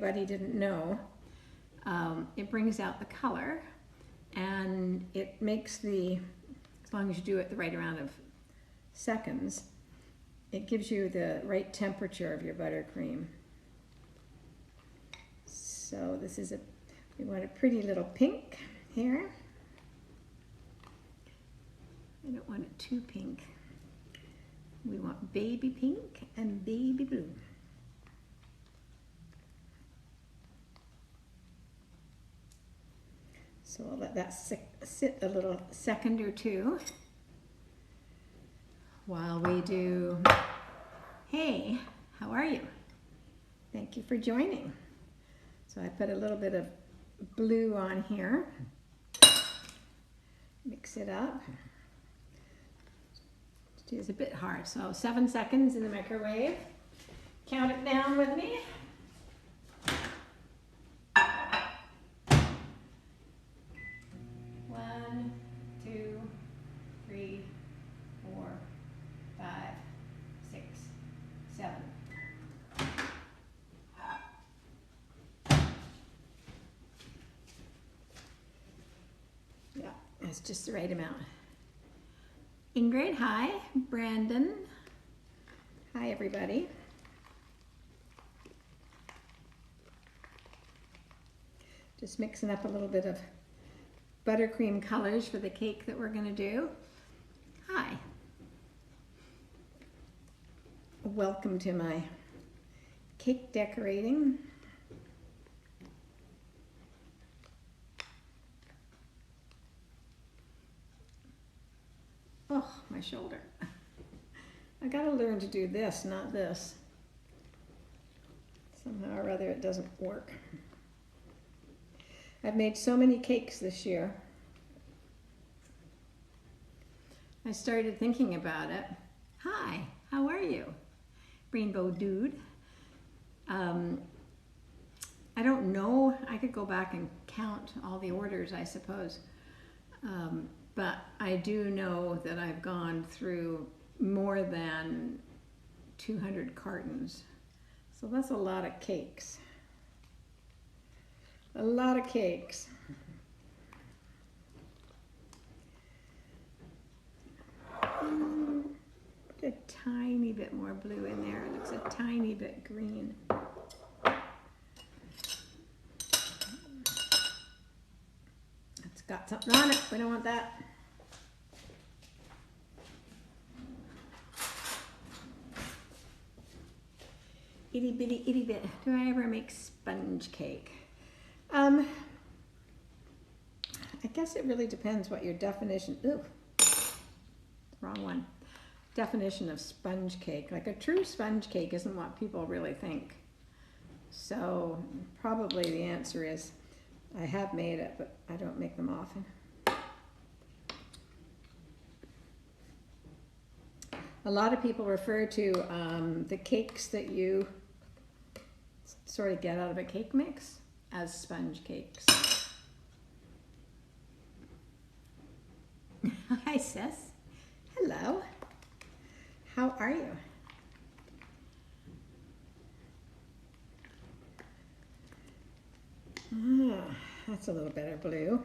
Anybody didn't know, it brings out the color, and it makes as long as you do it the right amount of seconds, it gives you the right temperature of your buttercream. So this is we want a pretty little pink here. I don't want it too pink. We want baby pink and baby blue. So I'll let that sit a little second or two while we do, hey, how are you? Thank you for joining. So I put a little bit of blue on here. Mix it up. It's a bit hard, so 7 seconds in the microwave. Count it down with me. 1, 2, 3, 4, 5, 6, 7. Yeah, that's just the right amount. Ingrid, hi. Brandon, hi everybody. Just mixing up a little bit of buttercream colors for the cake that we're going to do. Hi. Welcome to my cake decorating. Oh, my shoulder. I gotta learn to do this, not this. Somehow or other it doesn't work. I've made so many cakes this year. I started thinking about it. Hi, how are you? Rainbow Dude. I don't know, I could go back and count all the orders, I suppose. But I do know that I've gone through more than 200 cartons. So that's a lot of cakes. A lot of cakes. Put a tiny bit more blue in there. It looks a tiny bit green. It's got something on it. We don't want that. Itty bitty itty bit. Do I ever make sponge cake? I guess it really depends what your definition, wrong one. Definition of sponge cake. Like a true sponge cake isn't what people really think. So probably the answer is I have made it, but I don't make them often. A lot of people refer to the cakes that you sort of get out of a cake mix as sponge cakes. Hi, sis. Hello. How are you? That's a little better blue.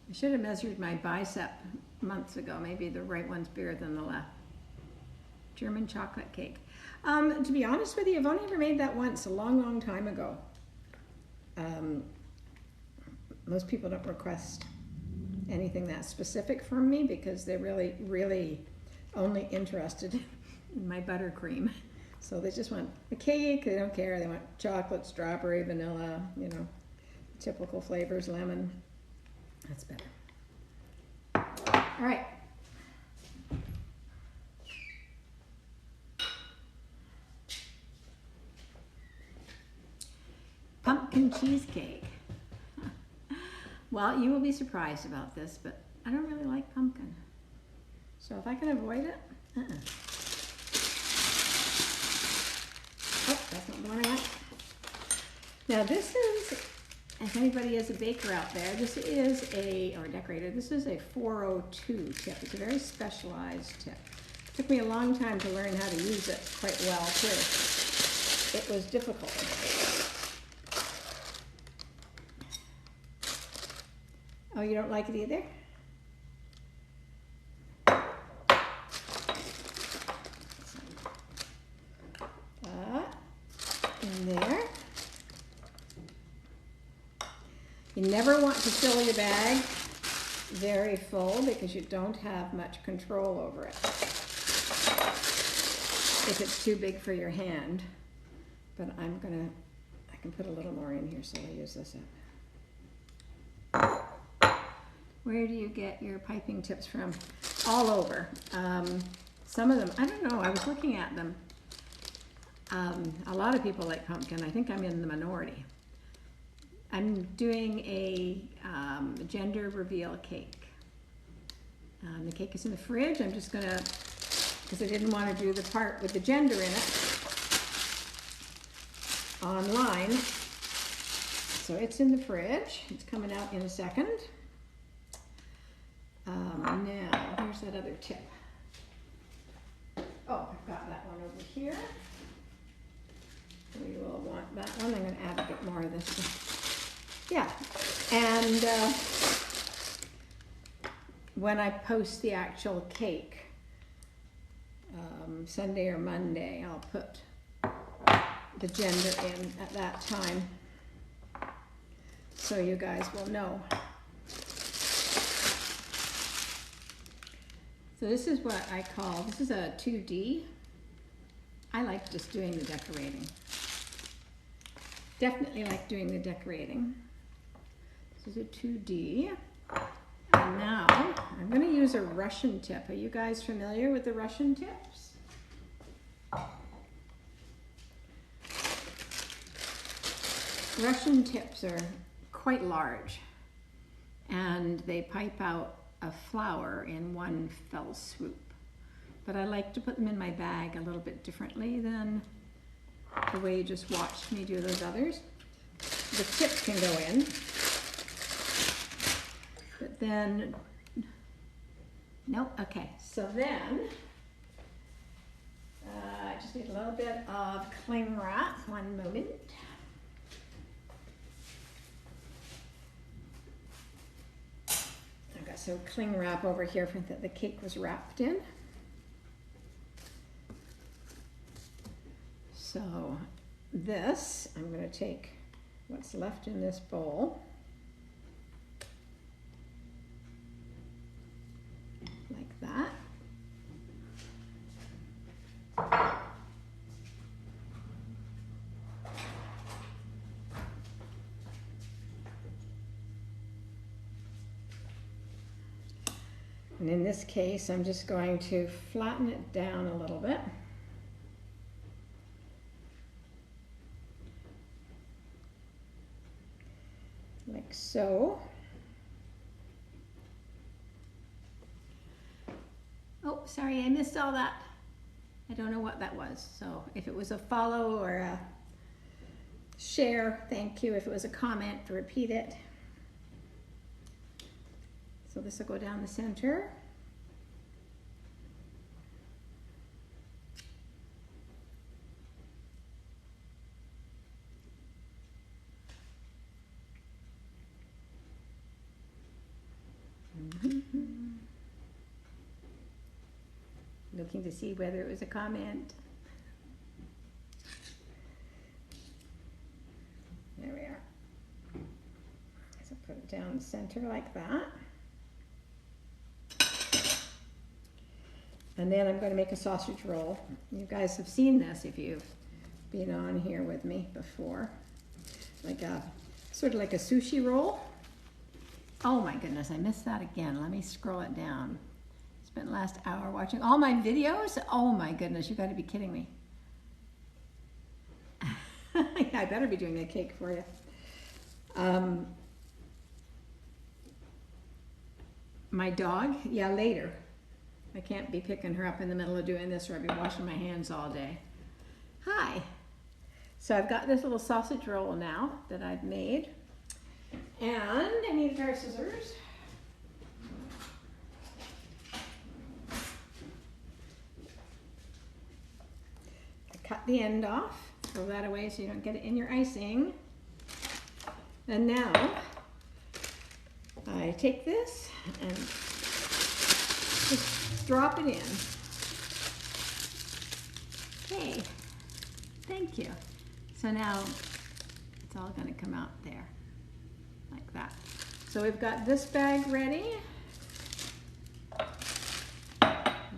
I should have measured my bicep months ago. Maybe the right one's bigger than the left. German chocolate cake. To be honest with you, I've only ever made that once, a long, long time ago. Most people don't request anything that specific from me because they're really, really only interested in my buttercream. So they just want a cake, they don't care. They want chocolate, strawberry, vanilla, you know, typical flavors, lemon. That's better. All right. Pumpkin cheesecake. Well, you will be surprised about this, but I don't really like pumpkin. So if I can avoid it, Oh, that's not the one I want. Now this is, if anybody is a baker out there, this is or decorator, this is a 402 tip. It's a very specialized tip. Took me a long time to learn how to use it quite well too. It was difficult. Oh, you don't like it either? That in there. You never want to fill your bag very full because you don't have much control over it if it's too big for your hand. But I can put a little more in here, so I'll use this up. Where do you get your piping tips from? All over. Some of them, I don't know, I was looking at them. A lot of people like pumpkin. I think I'm in the minority. I'm doing a gender reveal cake. The cake is in the fridge. I'm just gonna, because I didn't want to do the part with the gender in it online. So it's in the fridge. It's coming out in a second. Now, here's that other tip. Oh, I've got that one over here. We will want that one. I'm going to add a bit more of this one. Yeah, and when I post the actual cake, Sunday or Monday, I'll put the gender in at that time, so you guys will know. So this is what I call, this is a 2D. I like just doing the decorating. Definitely like doing the decorating. This is a 2D. And now I'm going to use a Russian tip. Are you guys familiar with the Russian tips? Russian tips are quite large, and they pipe out a flower in one fell swoop. But I like to put them in my bag a little bit differently than the way you just watched me do those others. The tip can go in, but then, nope, okay. So then, I just need a little bit of cling wrap, one moment. I've got some cling wrap over here that the cake was wrapped in. So this, I'm going to take what's left in this bowl, like that. And in this case, I'm just going to flatten it down a little bit. Like so. Oh, sorry, I missed all that. I don't know what that was. So if it was a follow or a share, thank you. If it was a comment, repeat it. So this will go down the center. Looking to see whether it was a comment. There we are. So put it down the center like that. And then I'm going to make a sausage roll. You guys have seen this if you've been on here with me before. Like a, sort of like a sushi roll. Oh my goodness, I missed that again. Let me scroll it down. Spent the last hour watching all my videos. Oh my goodness, you got to be kidding me. Yeah, I better be doing a cake for you. My dog, yeah, later. I can't be picking her up in the middle of doing this or I'll be washing my hands all day. Hi. So I've got this little sausage roll now that I've made. And I need a pair of scissors. cut the end off. Throw that away so you don't get it in your icing. And now I take this and just drop it in. Okay, thank you. So now it's all going to come out there like that. So we've got this bag ready.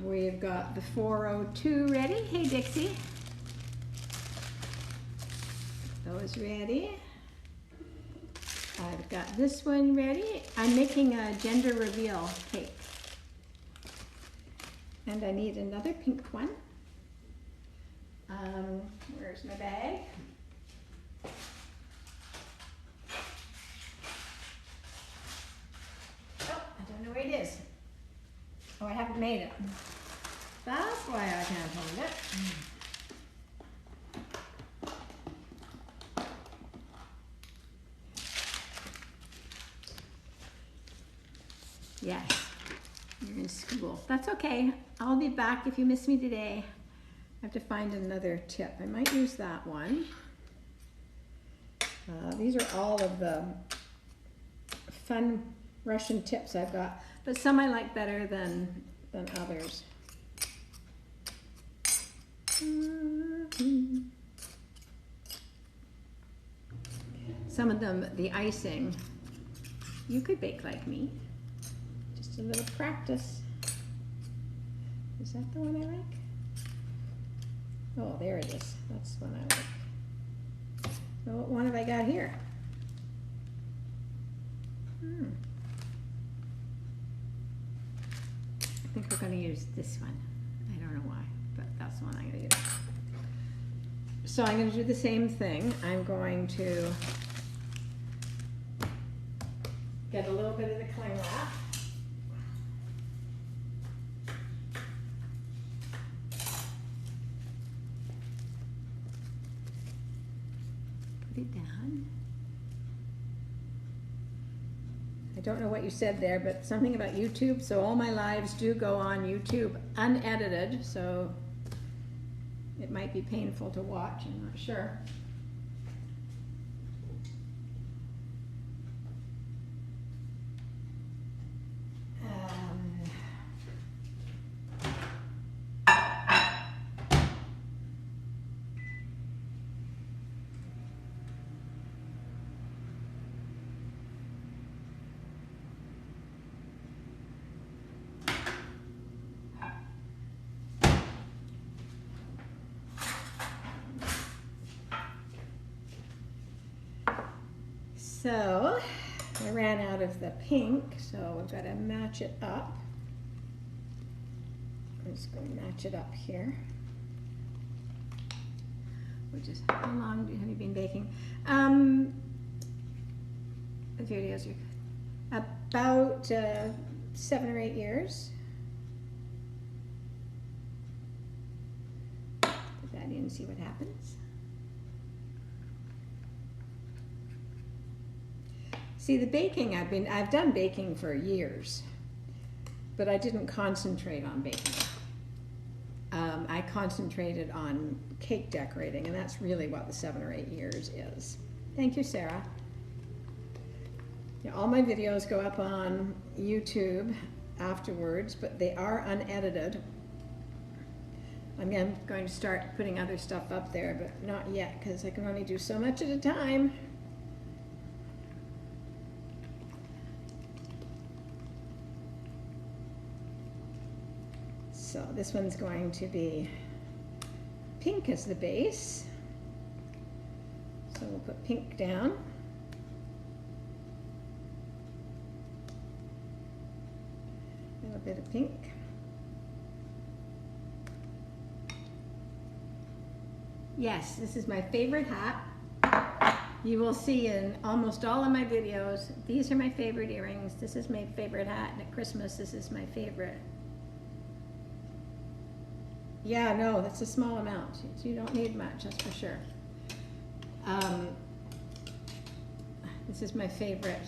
We've got the 402 ready. Hey Dixie. Those ready. I've got this one ready. I'm making a gender reveal cake. And I need another pink one. Where's my bag? Oh, I don't know where it is. Oh, I haven't made it. That's why I can't find it. Yes, you're in school. That's okay. I'll be back if you miss me today. I have to find another tip. I might use that one. These are all of the fun Russian tips I've got, but some I like better than others. Some of them, the icing, you could bake like me. Just a little practice. Is that the one I like? Oh, there it is. That's the one I like. So what one have I got here? I think we're going to use this one. I don't know why, but that's the one I'm going to use. So I'm going to do the same thing. I'm going to get a little bit of the cling wrap. Put it down. I don't know what you said there, but something about YouTube. So all my lives do go on YouTube unedited, so it might be painful to watch, I'm not sure. So I ran out of the pink, so we've got to match it up. I'm just going to match it up here. Which is, how long have you been baking? The videos are about 7 or 8 years. Put that in and see what happens. See, the baking, I've done baking for years, but I didn't concentrate on baking. I concentrated on cake decorating, and that's really what the 7 or 8 years is. Thank you, Sarah. Yeah, all my videos go up on YouTube afterwards, but they are unedited. I'm going to start putting other stuff up there, but not yet, because I can only do so much at a time. So this one's going to be pink as the base. So we'll put pink down. A little bit of pink. Yes, this is my favorite hat. You will see in almost all of my videos, these are my favorite earrings. This is my favorite hat, and at Christmas, this is my favorite. Yeah, no, that's a small amount. You don't need much, that's for sure. This is my favorite.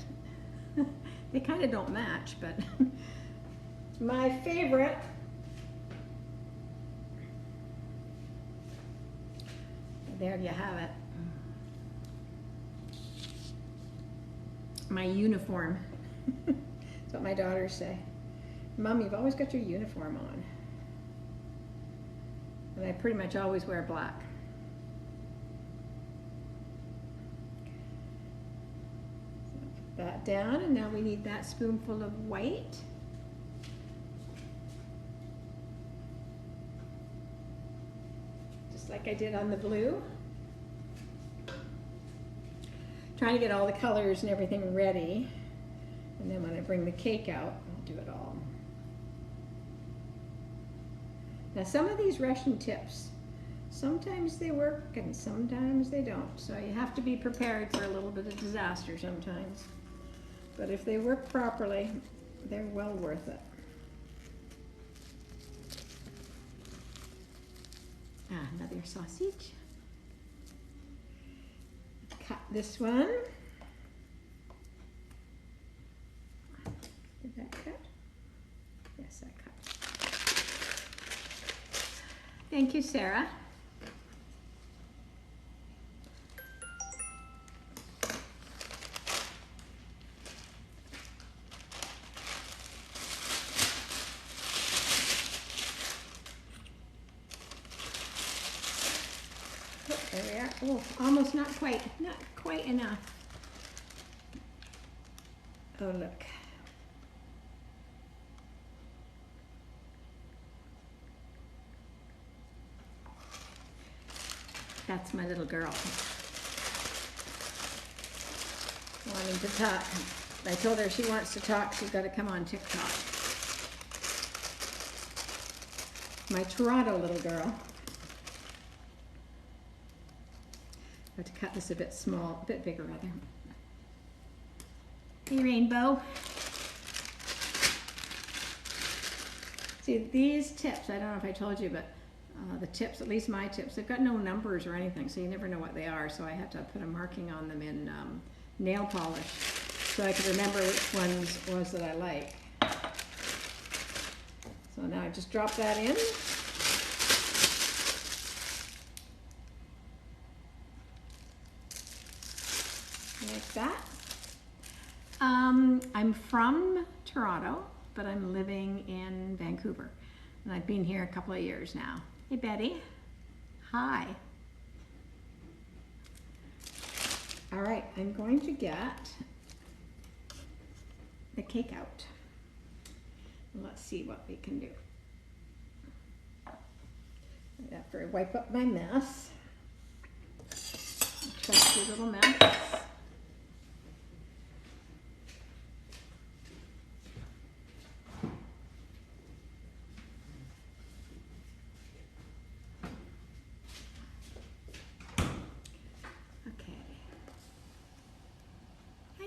They kind of don't match, but my favorite. there you have it. My uniform. That's what my daughters say. Mom, you've always got your uniform on. And I pretty much always wear black. So put that down, and now we need that spoonful of white. Just like I did on the blue. Trying to get all the colors and everything ready. And then when I bring the cake out, I'll do it all. Now some of these Russian tips, sometimes they work and sometimes they don't. So you have to be prepared for a little bit of disaster sometimes. But if they work properly, they're well worth it. Another sausage. Cut this one. Did that cut? Yes, that cut. Thank you, Sarah. There we are. Oh, almost not quite enough. Oh, look. That's my little girl. Wanting to talk. I told her if she wants to talk, she's got to come on TikTok. My Toronto little girl. I have to cut this a bit small, a bit bigger rather. Hey, Rainbow. See, these tips, I don't know if I told you, but the tips, at least my tips, they've got no numbers or anything, so you never know what they are. So I had to put a marking on them in nail polish so I could remember which ones was that I like. So now I just drop that in. Like that. I'm from Toronto, but I'm living in Vancouver. And I've been here a couple of years now. Hey, Betty. Hi. All right, I'm going to get the cake out. Let's see what we can do. After I wipe up my mess, trusty little mess.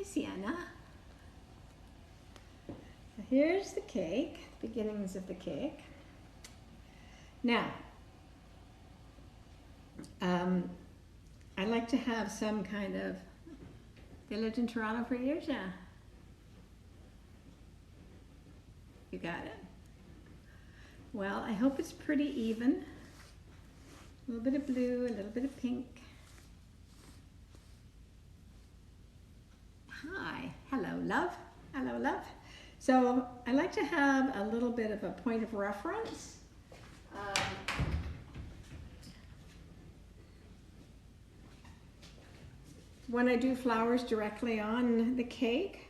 Sienna. So here's the cake, beginnings of the cake. Now, I like to have some kind of, you lived in Toronto for years? Yeah. You got it. Well, I hope it's pretty even. A little bit of blue, a little bit of pink. Hi, hello love, hello love. So I like to have a little bit of a point of reference. When I do flowers directly on the cake,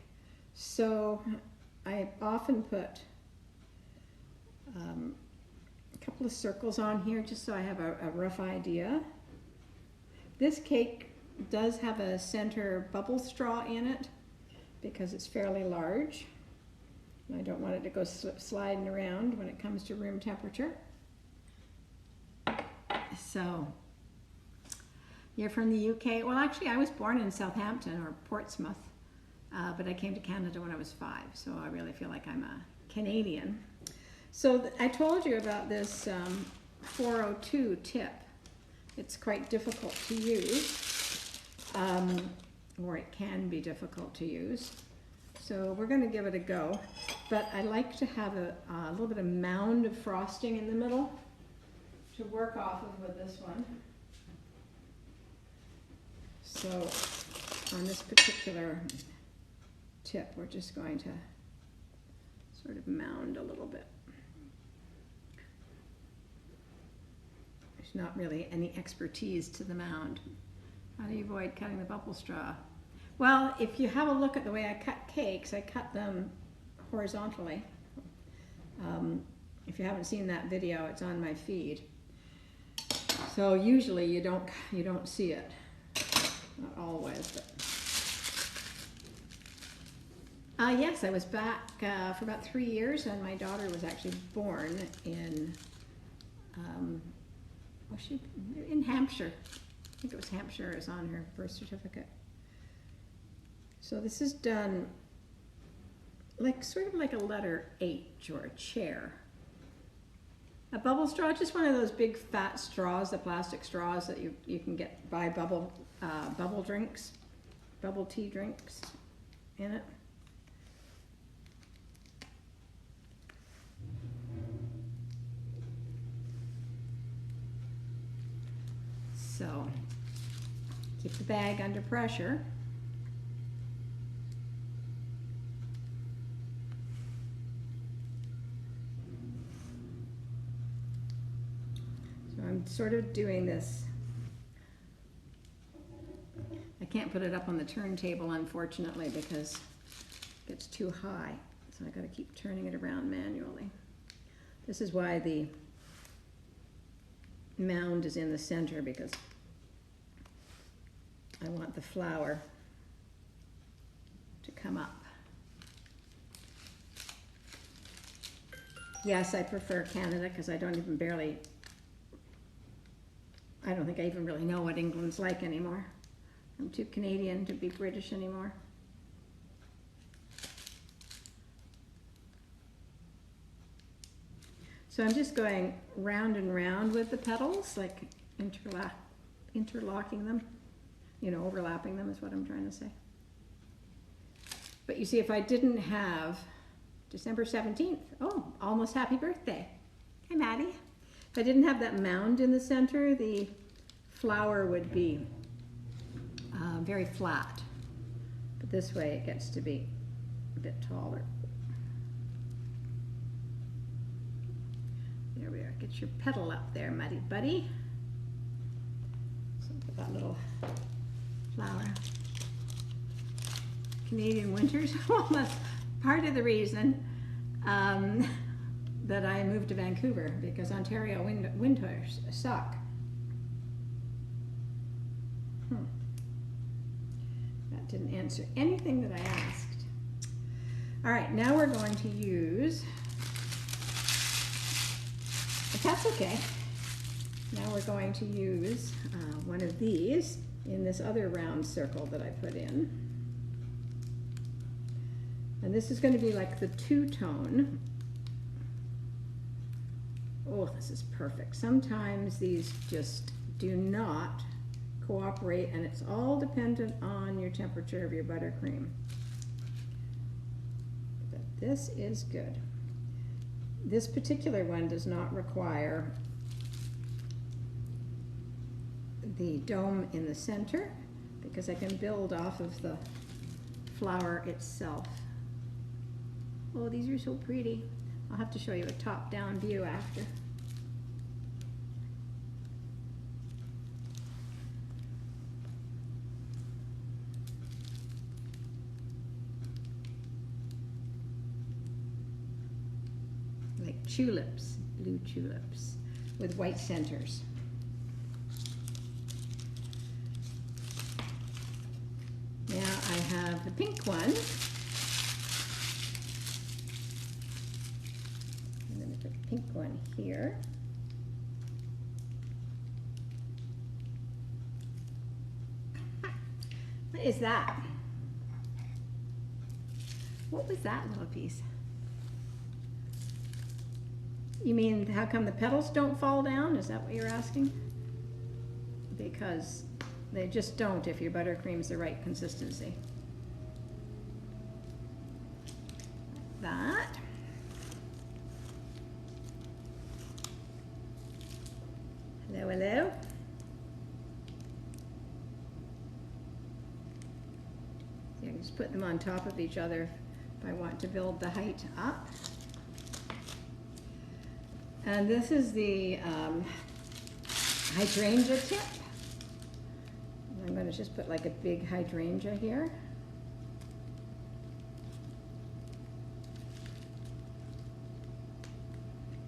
so I often put a couple of circles on here just so I have a rough idea. This cake does have a center bubble straw in it because it's fairly large. I don't want it to go sliding around when it comes to room temperature. So, you're from the UK? Well, actually, I was born in Southampton or Portsmouth, but I came to Canada when I was 5, so I really feel like I'm a Canadian. So I told you about this 402 tip. It's quite difficult to use. Or it can be difficult to use. So we're going to give it a go. But I like to have a little bit of mound of frosting in the middle to work off of with this one. So on this particular tip, we're just going to sort of mound a little bit. There's not really any expertise to the mound. How do you avoid cutting the bubble straw? Well, if you have a look at the way I cut cakes, I cut them horizontally. If you haven't seen that video, it's on my feed. So usually you don't see it. Not always, but. Yes, I was back for about 3 years, and my daughter was actually born in, in Hampshire. I think it was Hampshire is on her birth certificate. So this is done like sort of like a letter H or a chair. A bubble straw, just one of those big fat straws, the plastic straws that you can get buy bubble drinks, bubble tea drinks in it. So keep the bag under pressure. So I'm sort of doing this. I can't put it up on the turntable, unfortunately, because it gets too high. So I got to keep turning it around manually. This is why the mound is in the center, because I want the flower to come up. Yes, I prefer Canada because I don't think I even really know what England's like anymore. I'm too Canadian to be British anymore. So I'm just going round and round with the petals, like interlocking them. You know, overlapping them is what I'm trying to say. But you see, if I didn't have December 17th, oh, almost happy birthday. Hi, Maddie. If I didn't have that mound in the center, the flower would be very flat. But this way it gets to be a bit taller. There we are. Get your petal up there, Muddy Buddy. So put that little flower. Canadian winters. Well, that's part of the reason that I moved to Vancouver, because Ontario winters suck. That didn't answer anything that I asked. All right, now we're going to use, but that's okay. Now we're going to use one of these in this other round circle that I put in. And this is going to be like the two-tone. Oh, this is perfect. Sometimes these just do not cooperate, and it's all dependent on your temperature of your buttercream. But this is good. This particular one does not require the dome in the center, because I can build off of the flower itself. Oh, these are so pretty. I'll have to show you a top-down view after. Like tulips, blue tulips with white centers. Now I have the pink one. I'm going to put the pink one here. What is that? What was that little piece? You mean how come the petals don't fall down? Is that what you're asking? Because they just don't if your buttercream's the right consistency. Like that. Hello, hello. just put them on top of each other if I want to build the height up. And this is the hydrangea tip. I'm going to just put like a big hydrangea here.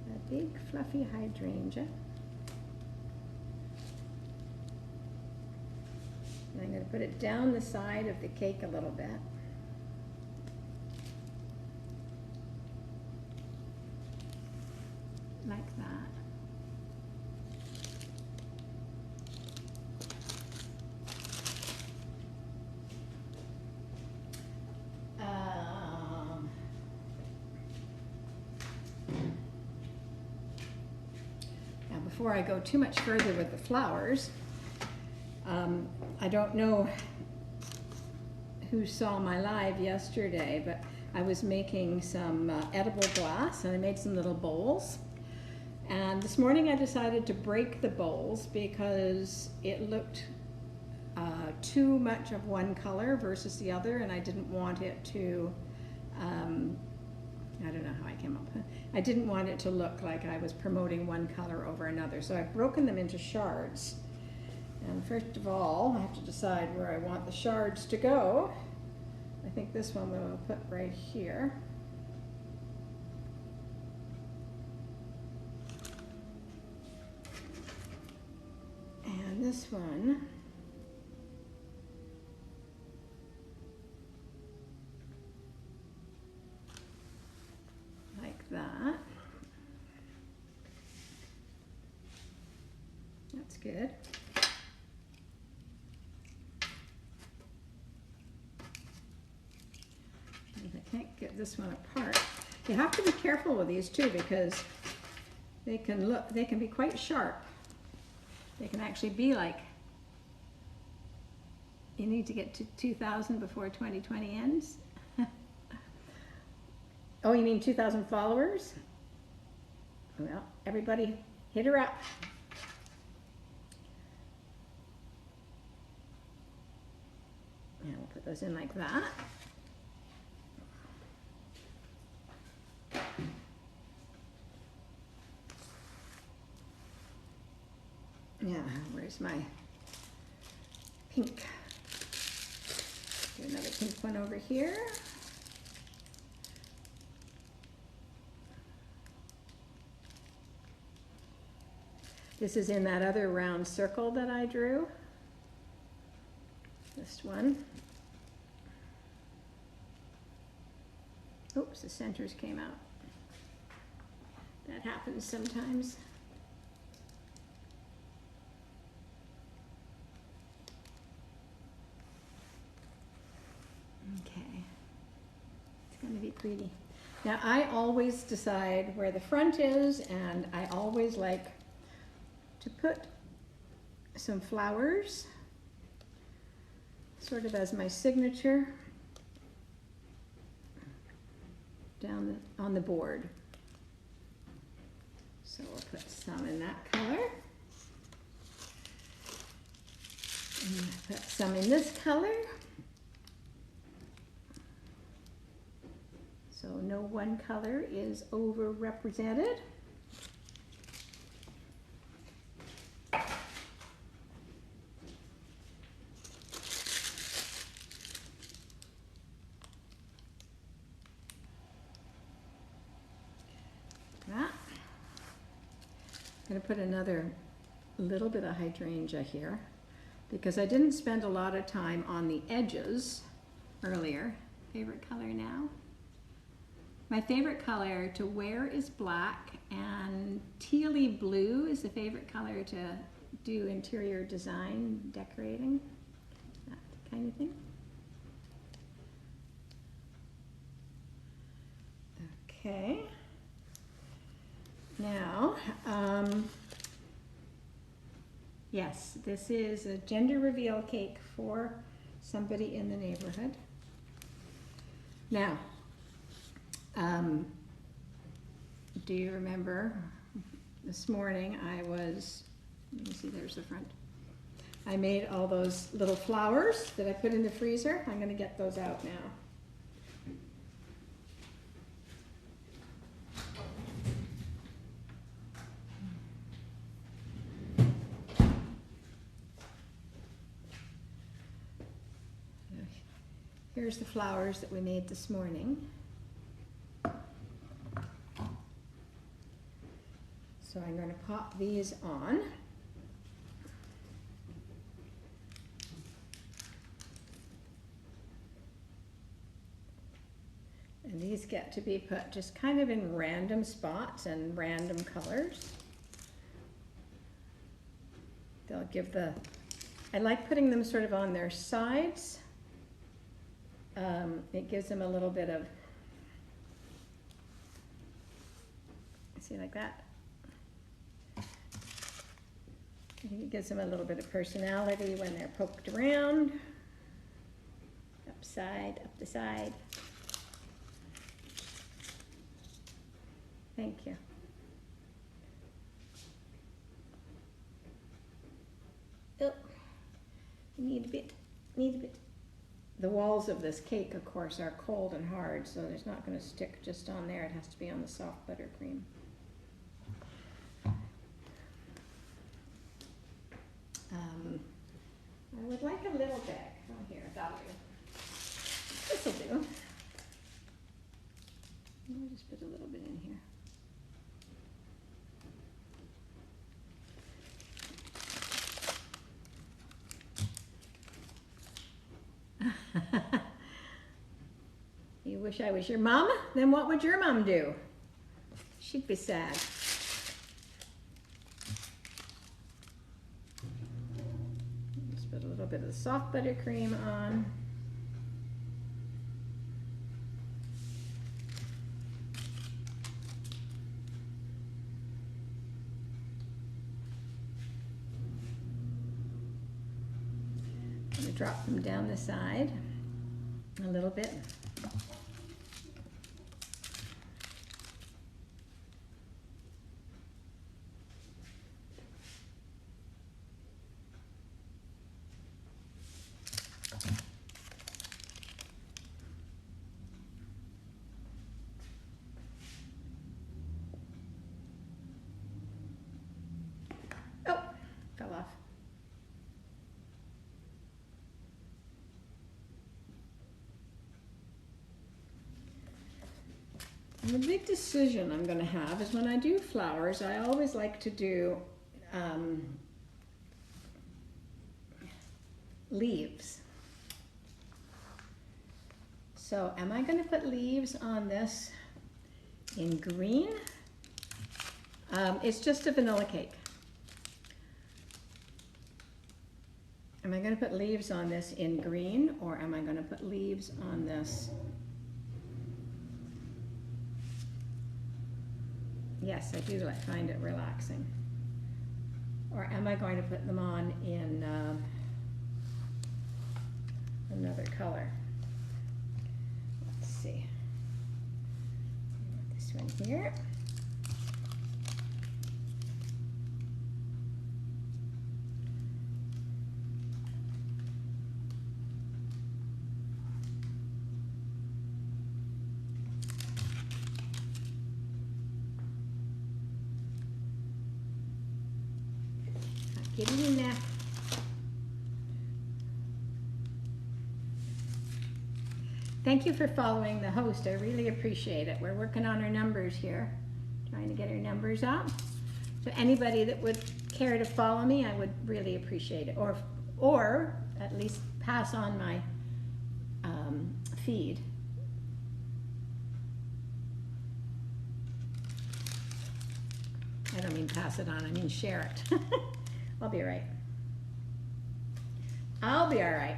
A big fluffy hydrangea. And I'm going to put it down the side of the cake a little bit. Like that. Now before I go too much further with the flowers, I don't know who saw my live yesterday, but I was making some edible glass, and I made some little bowls. And this morning I decided to break the bowls because it looked too much of one color versus the other, and I didn't want it to, I don't know how I came up with it. I didn't want it to look like I was promoting one color over another. So I've broken them into shards. And first of all, I have to decide where I want the shards to go. I think this one we'll put right here. And this one, like that. That's good. I can't get this one apart. You have to be careful with these too, because they can be quite sharp. They can actually be like, you need to get to 2,000 before 2020 ends. Oh, you mean 2,000 followers? Well, everybody hit her up. And we'll put those in like that. Yeah, where's my pink? Do another pink one over here. This is in that other round circle that I drew. This one. Oops, the centers came out. That happens sometimes. Okay, it's going to be pretty. Now I always decide where the front is, and I always like to put some flowers sort of as my signature down on the board. So we'll put some in that color. And put some in this color. So no one color is overrepresented. I'm going to put another little bit of hydrangea here because I didn't spend a lot of time on the edges earlier. Favorite color now? My favorite color to wear is black, and tealy blue is the favorite color to do interior design, decorating, that kind of thing. Okay. Now, yes, this is a gender reveal cake for somebody in the neighborhood. Now, do you remember this morning I was, let me see, there's the front. I made all those little flowers that I put in the freezer. I'm going to get those out now. Here's the flowers that we made this morning. So I'm going to pop these on. And these get to be put just kind of in random spots and random colors. They'll give the, I like putting them sort of on their sides. It gives them a little bit of, see, like that. I think it gives them a little bit of personality when they're poked around. Upside, up the side. Thank you. Oh, need a bit, need a bit. The walls of this cake, of course, are cold and hard, so it's not going to stick just on there. It has to be on the soft buttercream. I would like a little bit. Oh, here, that'll do. This'll do. I'll just put a little bit in here. You wish I was your mom? Then what would your mom do? She'd be sad. Just put a little bit of the soft buttercream on. I'm going to drop them down the side a little bit. Oh, fell off. And the big decision I'm going to have is when I do flowers, I always like to do leaves. So am I going to put leaves on this in green? It's just a vanilla cake. Am I going to put leaves on this in green, or am I going to put leaves on this? Yes, I do find it relaxing. Or am I going to put them on in another color? Let's see. This one here. Get it in there. Thank you for following the host. I really appreciate it. We're working on our numbers here, trying to get our numbers up. So anybody that would care to follow me, I would really appreciate it. Or at least pass on my feed. I don't mean pass it on, I mean share it. I'll be all right. I'll be all right.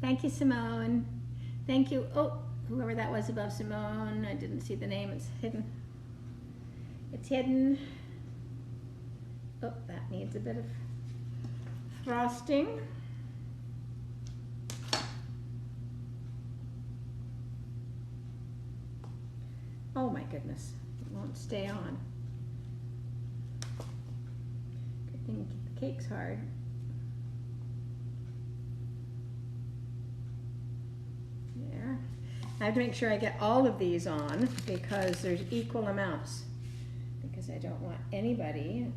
Thank you, Simone. Thank you. Oh, whoever that was above Simone, I didn't see the name. It's hidden. It's hidden. Oh, that needs a bit of frosting. Oh my goodness. Won't stay on. Didn't keep the cakes hard. There. I have to make sure I get all of these on because there's equal amounts. Because I don't want anybody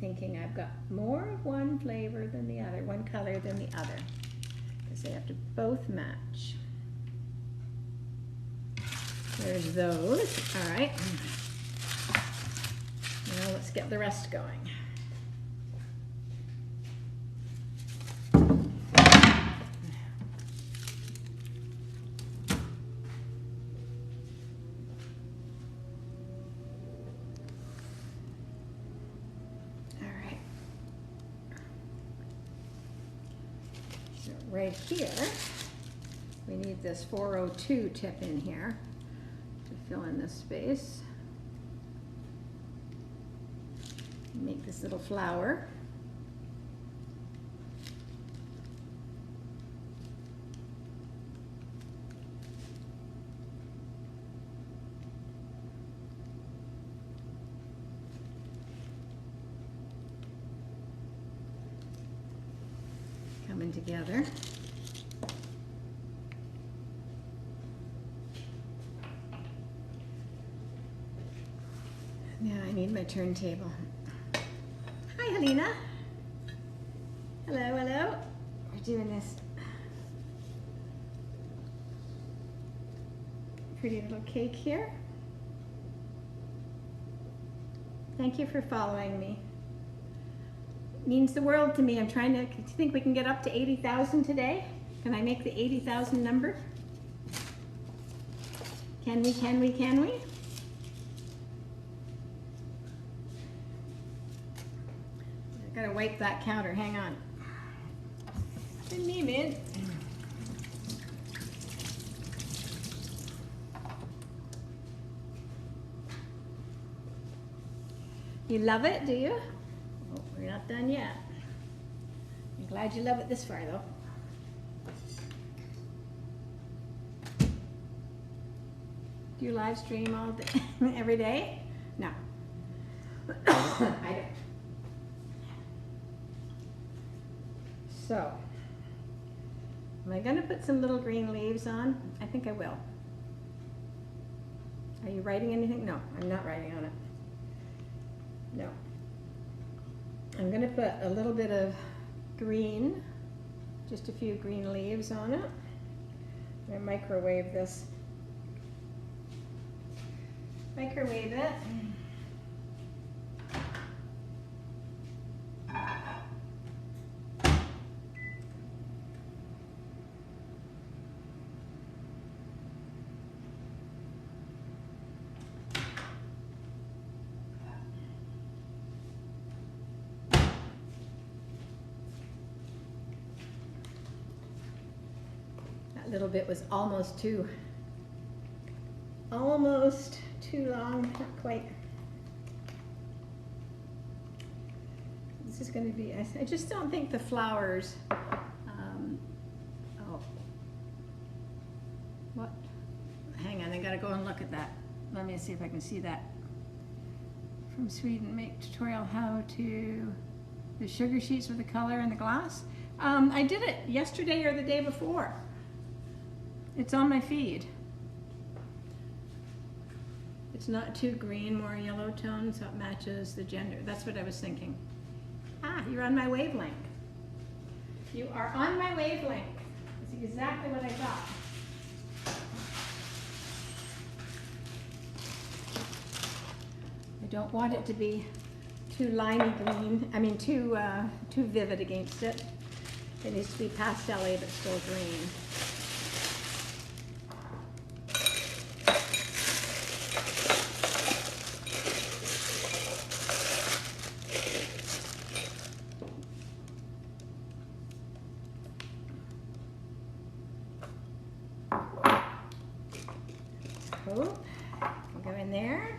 thinking I've got more of one flavor than the other, one color than the other. Because they have to both match. There's those. All right. Now let's get the rest going. Right here, we need this 402 tip in here to fill in this space. Make this little flower. Coming together. Now I need my turntable. Hi, Helena. Hello, hello. We're doing this pretty little cake here. Thank you for following me. Means the world to me. I'm trying to think we can get up to 80,000 today. Can I make the 80,000 number? Can we, can we, can we? I gotta wipe that counter, hang on. Didn't need it. You love it, do you? Oh, we're not done yet. I'm glad you love it this far, though. Do you live stream all day, every day? No. I don't. So, am I going to put some little green leaves on? I think I will. Are you writing anything? No, I'm not writing on it. No. I'm going to put a little bit of green, just a few green leaves on it. I'm going to microwave this. Microwave it. That little bit was almost too long, not quite. This is going to be, I just don't think the flowers, oh, what? Hang on, I gotta go and look at that. Let me see if I can see that. From Sweden, make tutorial how to the sugar sheets with the color and the glass. I did it yesterday or the day before. It's on my feed. It's not too green, more yellow tone, so it matches the gender. That's what I was thinking. Ah, you're on my wavelength. You are on my wavelength. That's exactly what I thought. I don't want it to be too limey green. I mean, too vivid against it. It needs to be pastel-y but still green. We'll go in there.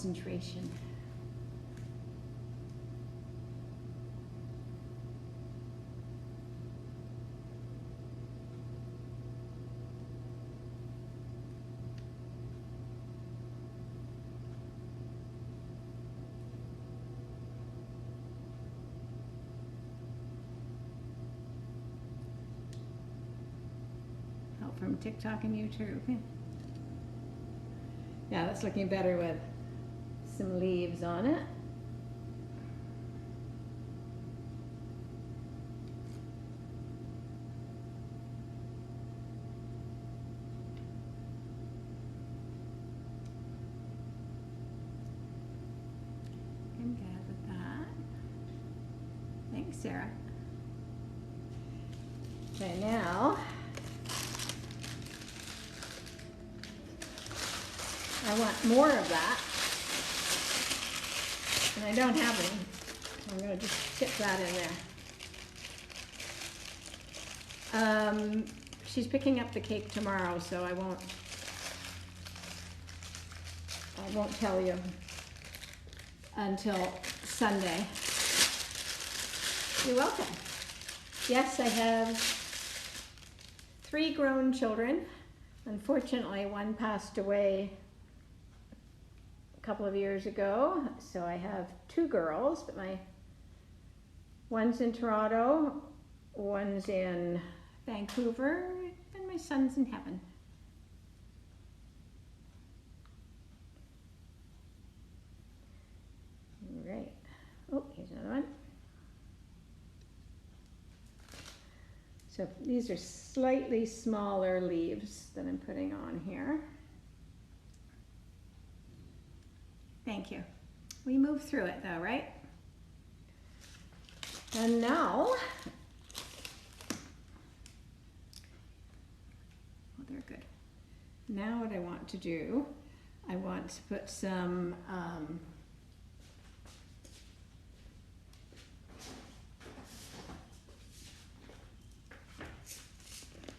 concentration. Help from TikTok and YouTube. Yeah, that's looking better with some leaves on it. I'm good with that. Thanks, Sarah. Okay, now I want more of that, and I don't have any. I'm going to just tip that in there. She's picking up the cake tomorrow, so I won't tell you until Sunday. You're welcome. Yes, I have 3 grown children. Unfortunately, one passed away a couple of years ago, so I have 2 girls, but one's in Toronto, one's in Vancouver, and my son's in heaven. All right. Oh, here's another one. So these are slightly smaller leaves that I'm putting on here. Thank you. We move through it though, right? And now, oh, they're good. Now what I want to do, I want to put some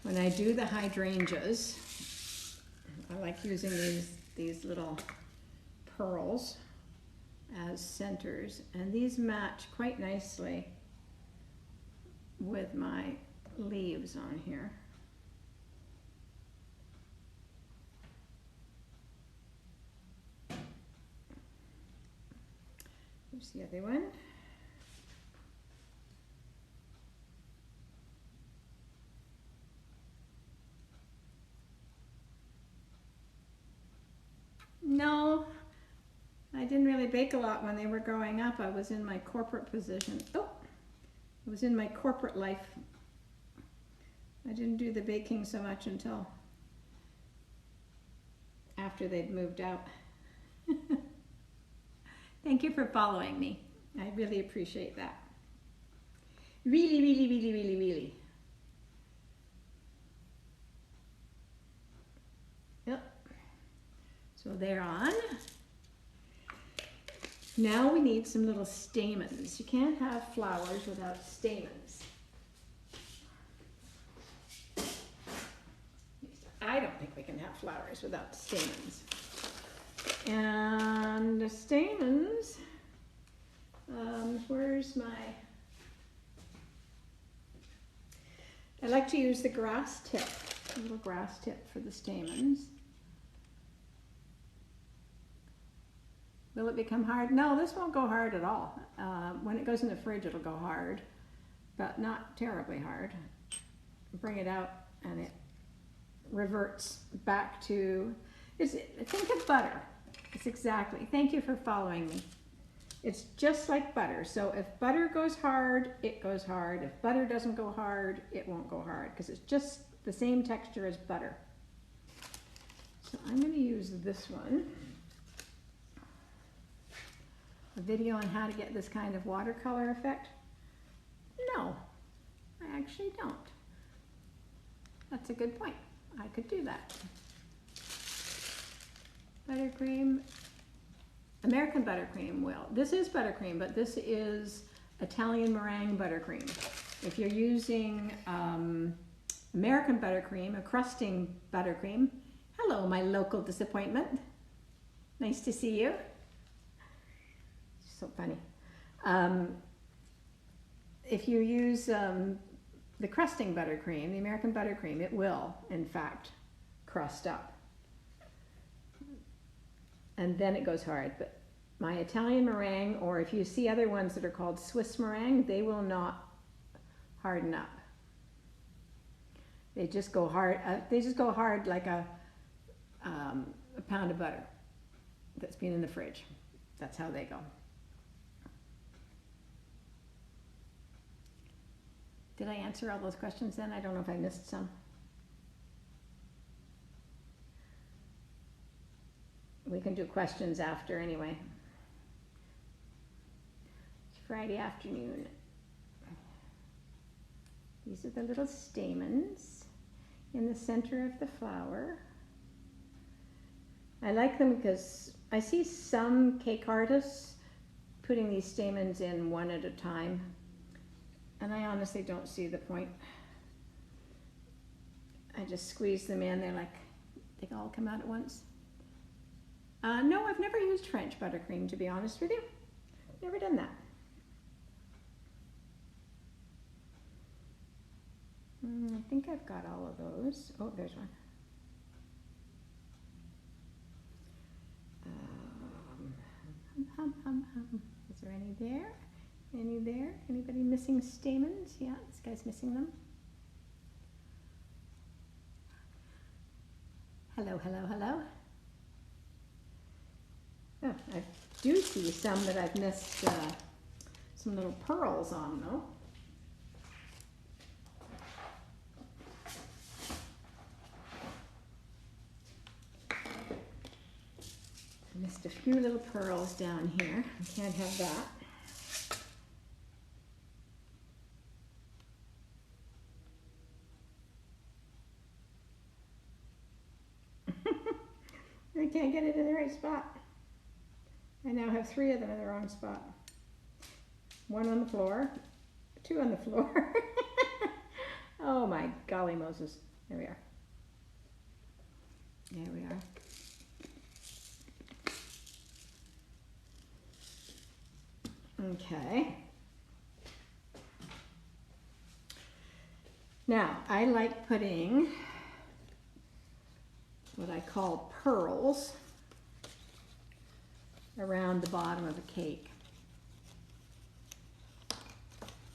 when I do the hydrangeas, I like using these little pearls as centers, and these match quite nicely with my leaves on here. Here's the other one. No, I didn't really bake a lot when they were growing up. I was in my corporate position. Oh, I was in my corporate life. I didn't do the baking so much until after they'd moved out. Thank you for following me. I really appreciate that. Really, really, really, really, really. Yep. So they're on. Now we need some little stamens. You can't have flowers without stamens. I don't think we can have flowers without stamens. And the stamens, where's my, I like to use the grass tip, a little grass tip for the stamens. Will it become hard? No, this won't go hard at all. When it goes in the fridge, it'll go hard, but not terribly hard. Bring it out and it reverts back to, think of butter. It's exactly, thank you for following me. It's just like butter. So if butter goes hard, it goes hard. If butter doesn't go hard, it won't go hard because it's just the same texture as butter. So I'm going to use this one. A video on how to get this kind of watercolor effect? No, I actually don't. That's a good point. I could do that. Buttercream, American buttercream will. This is buttercream, but this is Italian meringue buttercream. If you're using American buttercream, a crusting buttercream, hello, my local disappointment. Nice to see you. so funny. If you use the crusting buttercream, the American buttercream, it will, in fact, crust up. And then it goes hard. But my Italian meringue, or if you see other ones that are called Swiss meringue, they will not harden up. They just go hard. They just go hard like a pound of butter that's been in the fridge. That's how they go. Did I answer all those questions then? I don't know if I missed some. We can do questions after anyway. It's Friday afternoon. These are the little stamens in the center of the flower. I like them because I see some cake artists putting these stamens in one at a time, and I honestly don't see the point. I just squeeze them in. They're like, they all come out at once. No, I've never used French buttercream, to be honest with you. Never done that. I think I've got all of those. Oh, there's one. Is there any there? Any there? Anybody missing stamens? Yeah, this guy's missing them. Hello, hello, hello. Oh, I do see some that I've missed some little pearls on though. I missed a few little pearls down here. I can't have that. I can't get it in the right spot. I now have 3 of them in the wrong spot. 1 on the floor, 2 on the floor. Oh my golly Moses. There we are. There we are. Okay. Now, I like putting what I call pearls around the bottom of a cake.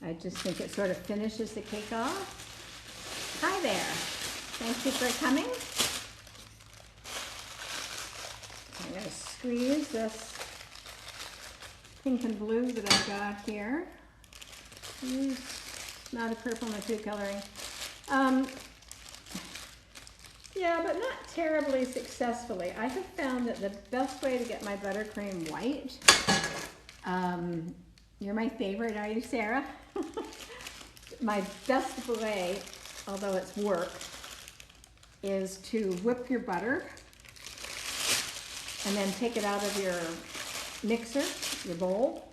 I just think it sort of finishes the cake off. Hi there. Thank you for coming. I'm going to squeeze this pink and blue that I've got here. Use not a purple and a food coloring. Yeah, but not terribly successfully. I have found that the best way to get my buttercream white, you're my favorite, are you, Sarah? My best way, although it's work, is to whip your butter and then take it out of your mixer, your bowl,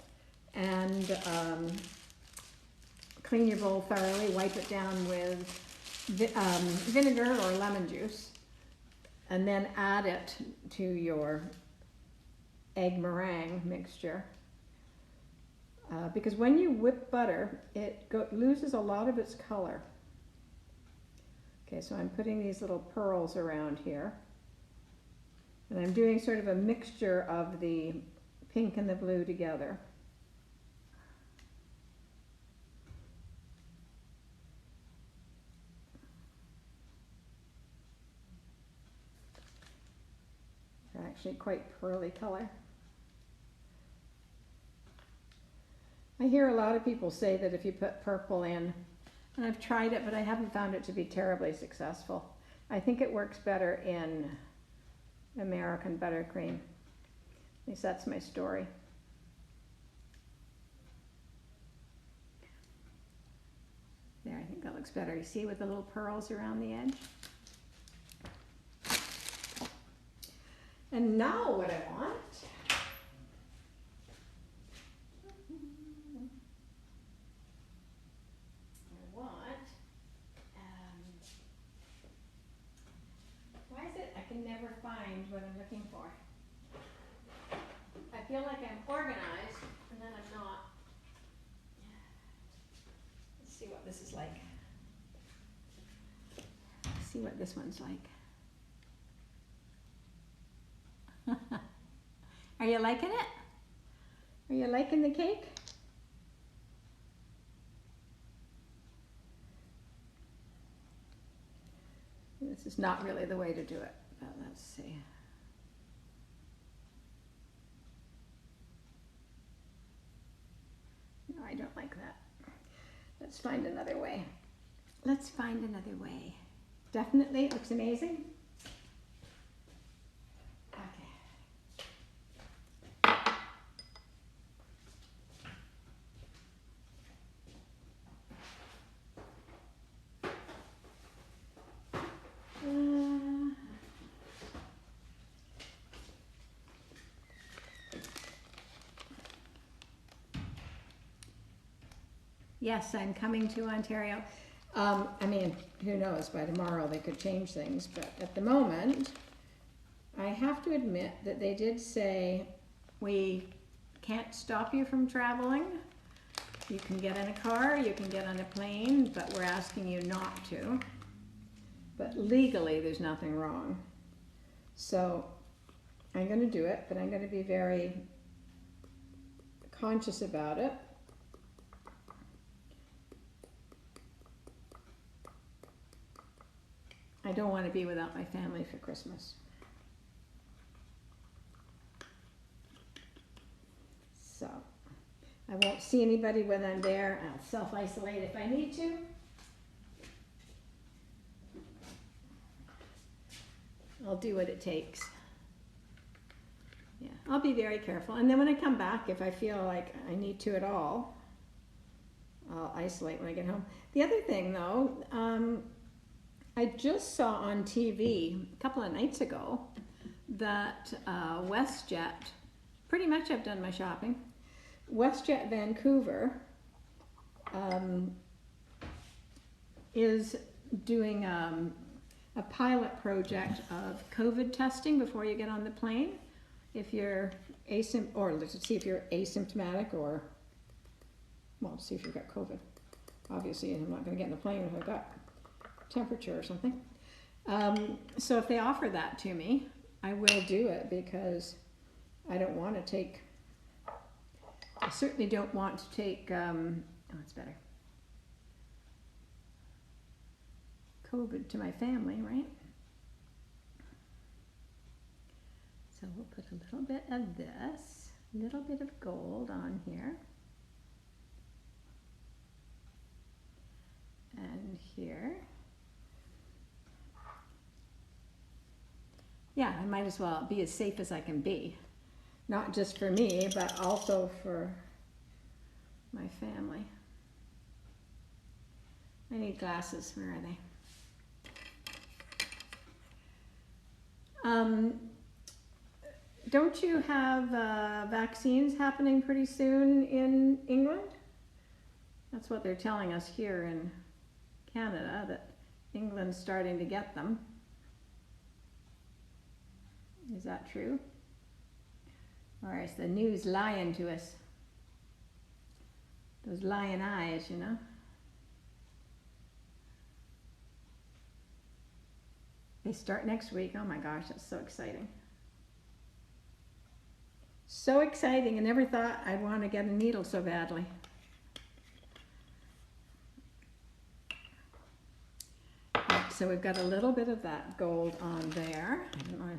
and clean your bowl thoroughly, wipe it down with vinegar or lemon juice, and then add it to your egg meringue mixture. Because when you whip butter, it loses a lot of its color. Okay, so I'm putting these little pearls around here. And I'm doing sort of a mixture of the pink and the blue together. They're actually quite pearly color. I hear a lot of people say that if you put purple in, and I've tried it, but I haven't found it to be terribly successful. I think it works better in American buttercream. At least that's my story. There, I think that looks better. You see with the little pearls around the edge? And now what I want why is it I can never find what I'm looking for? I feel like I'm organized see what this is like. See what this one's like. Are you liking it? Are you liking the cake? This is not really the way to do it, but let's see. No, I don't like that. Let's find another way. Let's find another way. Definitely, it looks amazing. Yes, I'm coming to Ontario. I mean, who knows, by tomorrow they could change things, but at the moment, I have to admit that they did say, we can't stop you from traveling. You can get in a car, you can get on a plane, but we're asking you not to. But legally, there's nothing wrong. So I'm going to do it, but I'm going to be very conscious about it. I don't want to be without my family for Christmas. So I won't see anybody when I'm there. I'll self-isolate if I need to. I'll do what it takes. Yeah, I'll be very careful. And then when I come back, if I feel like I need to at all, I'll isolate when I get home. The other thing though, I just saw on TV a couple of nights ago that WestJet, pretty much I've done my shopping, WestJet Vancouver is doing a pilot project of COVID testing before you get on the plane. If you're or let's see if you're asymptomatic or, well, see if you've got COVID. Obviously, I'm not going to get in the plane if I've got temperature or something. So if they offer that to me, I will do it because I don't want to take, I certainly don't want to take, oh, it's better, COVID to my family, right? So we'll put a little bit of this, a little bit of gold on here. And here. Yeah, I might as well be as safe as I can be. Not just for me, but also for my family. I need glasses. Where are they? Don't you have vaccines happening pretty soon in England? That's what they're telling us here in Canada, that England's starting to get them. Is that true? Or is the news lying to us? Those lying eyes, you know? They start next week. Oh my gosh, that's so exciting. So exciting. I never thought I'd want to get a needle so badly. So we've got a little bit of that gold on there. I don't know,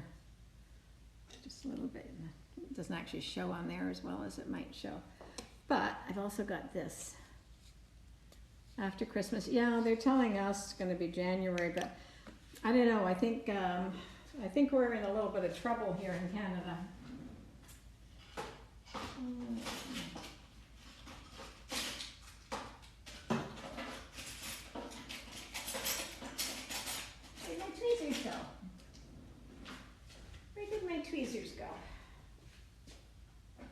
just a little bit. It doesn't actually show on there as well as it might show. But I've also got this. After Christmas, yeah, they're telling us it's going to be January, but I don't know. I think we're in a little bit of trouble here in Canada. Where'd my tweezers go? Where did my tweezers go?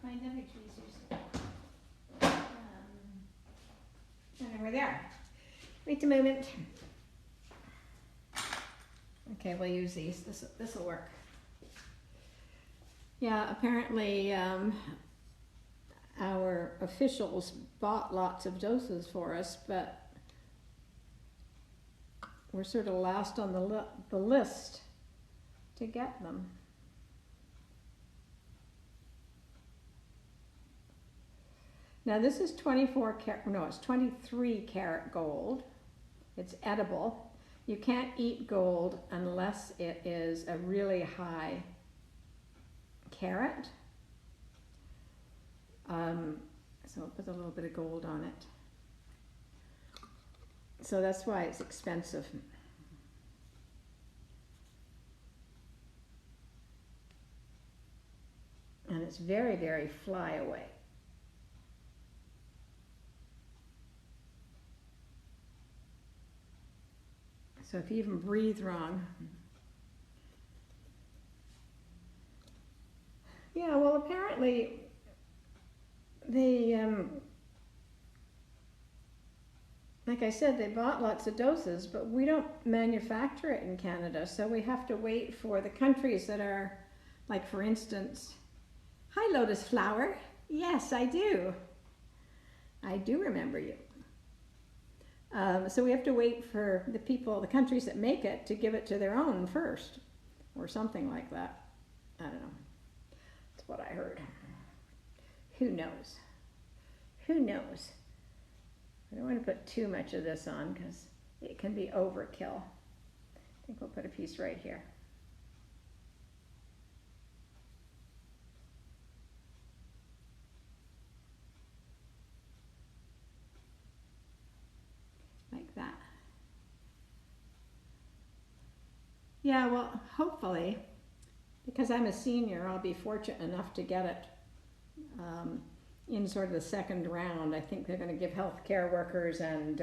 My other tweezers. Over there. Wait a moment. Okay, we'll use these. This will work. Yeah, apparently our officials bought lots of doses for us, but we're sort of last on the list to get them. Now this is 24 karat, no, it's 23 karat gold. It's edible. You can't eat gold unless it is a really high carat. So I'll put a little bit of gold on it. So that's why it's expensive. And it's very, very flyaway. So if you even breathe wrong. Yeah, well, apparently they, like I said, they bought lots of doses, but we don't manufacture it in Canada, so we have to wait for the countries that are, like for instance, hi Lotus Flower, yes I do remember you. So we have to wait for the countries that make it to give it to their own first, or something like that. I don't know, that's what I heard. Who knows? Who knows? I don't want to put too much of this on because it can be overkill. I think we'll put a piece right here. Like that. Yeah, well, hopefully, because I'm a senior, I'll be fortunate enough to get it in sort of the second round. I think they're going to give healthcare workers and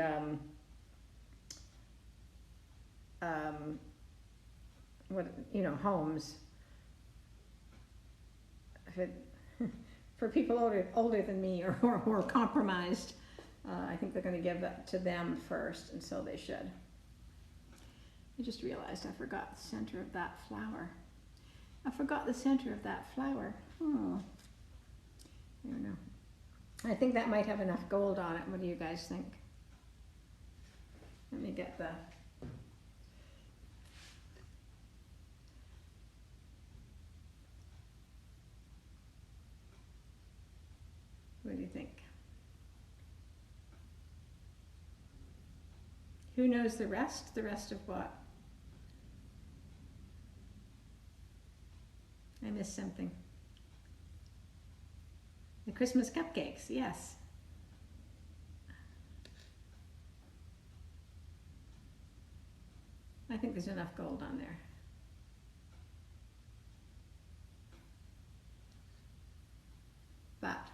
homes for people older than me or who are compromised. I think they're going to give that to them first, and so they should. I just realized I forgot the center of that flower. I forgot the center of that flower. I don't know. I think that might have enough gold on it. What do you guys think? Let me get the... What do you think? Who knows the rest? The rest of what? I missed something. The Christmas cupcakes, yes. I think there's enough gold on there. But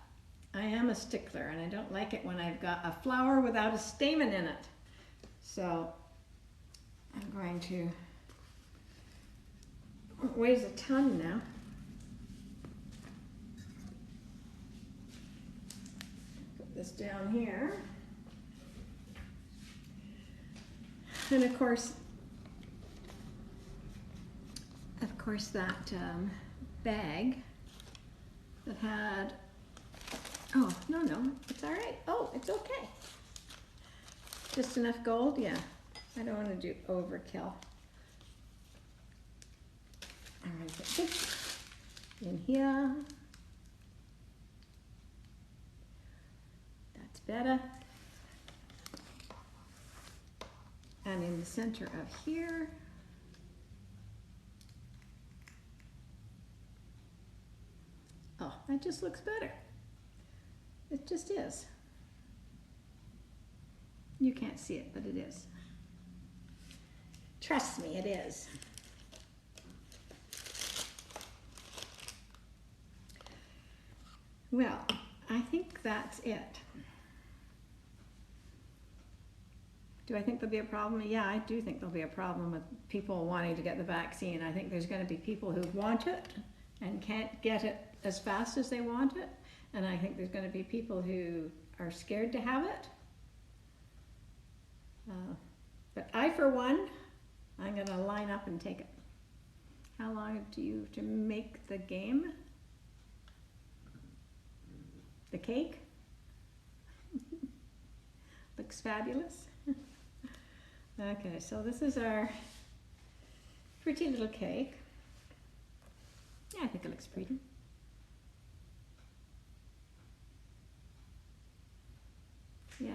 I am a stickler and I don't like it when I've got a flower without a stamen in it. So I'm going to, it weighs a ton now. Put this down here. And of course that bag that had, oh, no, it's all right. Oh, it's okay. Just enough gold? Yeah. I don't want to do overkill. All right, put this in here. That's better. And in the center of here. Oh, that just looks better. It just is. You can't see it, but it is. Trust me, it is. Well, I think that's it. Do I think there'll be a problem? Yeah, I do think there'll be a problem with people wanting to get the vaccine. I think there's going to be people who want it and can't get it as fast as they want it. And I think there's going to be people who are scared to have it. But I, for one, I'm going to line up and take it. How long do you have to make the game? The cake? Looks fabulous. Okay, so this is our pretty little cake. Yeah, I think it looks pretty. Yeah.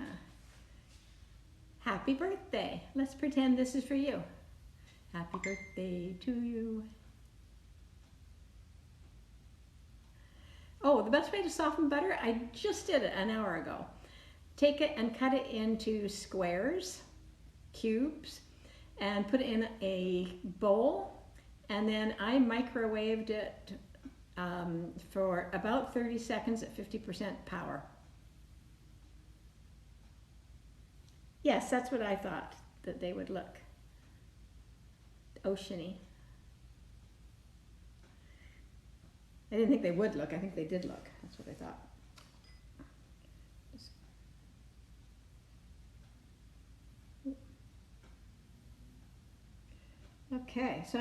Happy birthday. Let's pretend this is for you. Happy birthday to you. Oh, the best way to soften butter, I just did it an hour ago. Take it and cut it into squares, cubes, and put it in a bowl. And then I microwaved it for about 30 seconds at 50% power. Yes, that's what I thought, that they would look. Oceany. I didn't think they would look. I think they did look. That's what I thought. Okay, so I'm